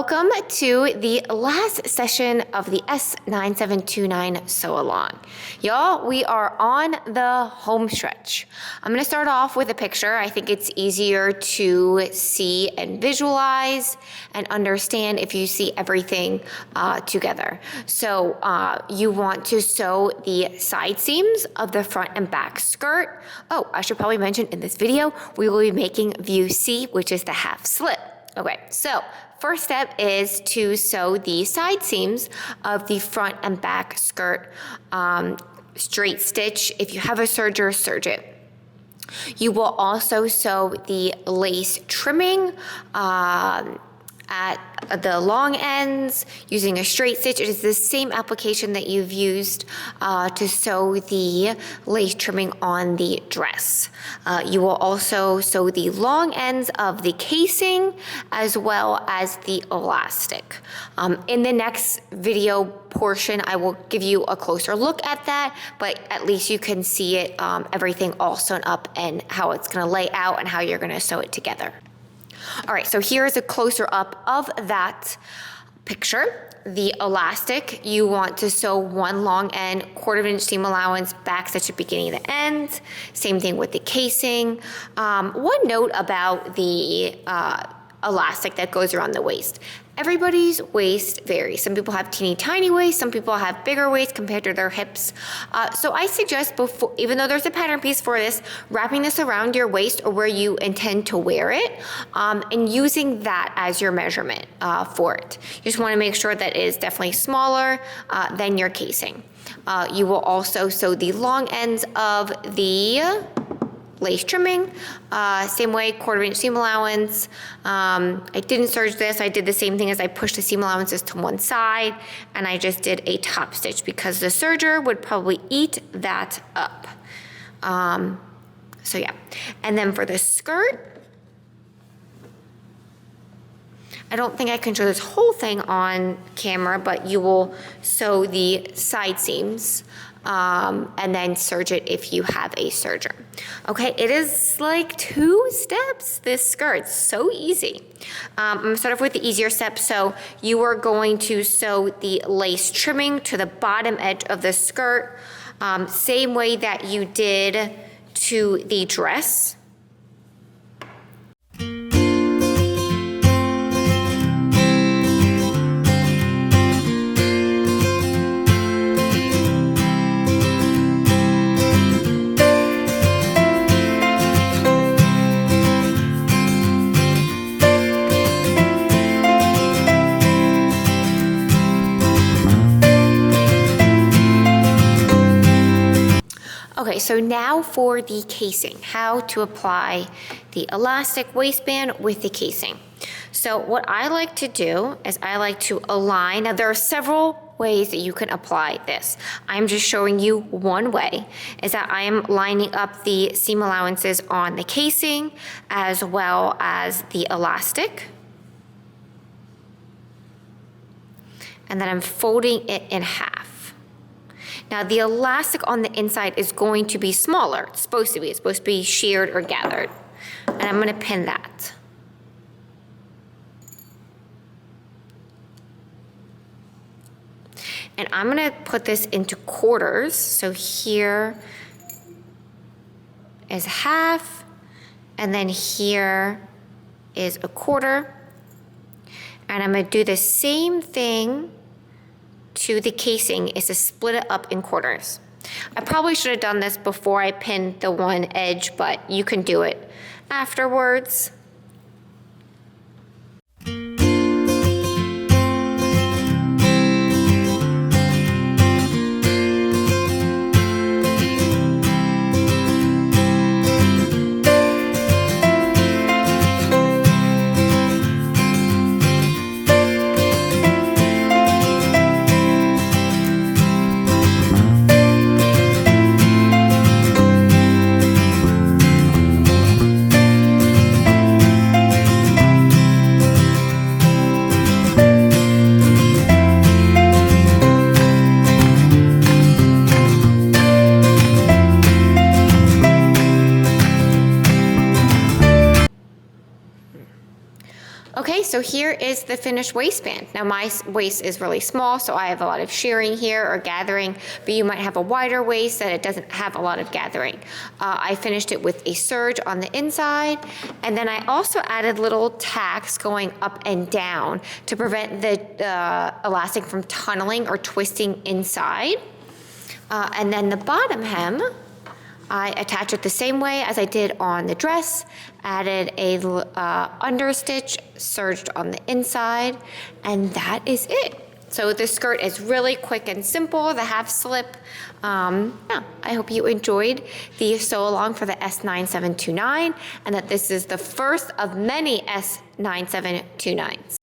Welcome to the last session of the S9729 sew along. Y'all, we are on the home stretch. I'm gonna start off with a picture. I think it's easier to see and visualize and understand if you see everything together. So you want to sew the side seams of the front and back skirt. Oh, I should probably mention in this video, we will be making view C, which is the half slip. Okay, so first step is to sew the side seams of the front and back skirt. Straight stitch. If you have a serger, serge it. You will also sew the lace trimming at the long ends using a straight stitch. It is the same application that you've used to sew the lace trimming on the dress. You will also sew the long ends of the casing as well as the elastic. In the next video portion, I will give you a closer look at that, but at least you can see it, everything all sewn up and how it's gonna lay out and how you're gonna sew it together. All right, so here's a closer up of that picture. The elastic, you want to sew one long end, 1/4 inch seam allowance, back stitch at beginning and the end. Same thing with the casing. One note about the elastic that goes around the waist. Everybody's waist varies. Some people have teeny tiny waists, some people have bigger waists compared to their hips. So I suggest before, even though there's a pattern piece for this, wrapping this around your waist or where you intend to wear it, and using that as your measurement for it. You just wanna make sure that it is definitely smaller than your casing. You will also sew the long ends of the lace trimming, same way, 1/4 inch seam allowance. I didn't serge this. I did the same thing as I pushed the seam allowances to one side, and I just did a top stitch because the serger would probably eat that up. So yeah, and then for the skirt, I don't think I can show this whole thing on camera, but you will sew the side seams and then serge it if you have a serger. Okay, it is like 2 steps, this skirt, so easy. I'm gonna start off with the easier step. So you are going to sew the lace trimming to the bottom edge of the skirt, same way that you did to the dress. Okay, so now for the casing, how to apply the elastic waistband with the casing. So what I like to do is I like to align. Now there are several ways that you can apply this. I'm just showing you one way, is that I am lining up the seam allowances on the casing as well as the elastic. And then I'm folding it in half. Now the elastic on the inside is going to be smaller. It's supposed to be. It's supposed to be sheared or gathered. And I'm gonna pin that. And I'm gonna put this into quarters. So here is half, and then here is a 1/4. And I'm gonna do the same thing to the casing, is to split it up in quarters. I probably should have done this before I pinned the one edge, but you can do it afterwards. Okay, so here is the finished waistband. Now my waist is really small, so I have a lot of shearing here or gathering, but you might have a wider waist that it doesn't have a lot of gathering. I finished it with a serge on the inside, and then I also added little tacks going up and down to prevent the elastic from tunneling or twisting inside. And then the bottom hem, I attach it the same way as I did on the dress, added a understitch, serged on the inside, and that is it. So the skirt is really quick and simple, the half slip. Yeah, I hope you enjoyed the sew along for the S9729 and that this is the first of many S9729s.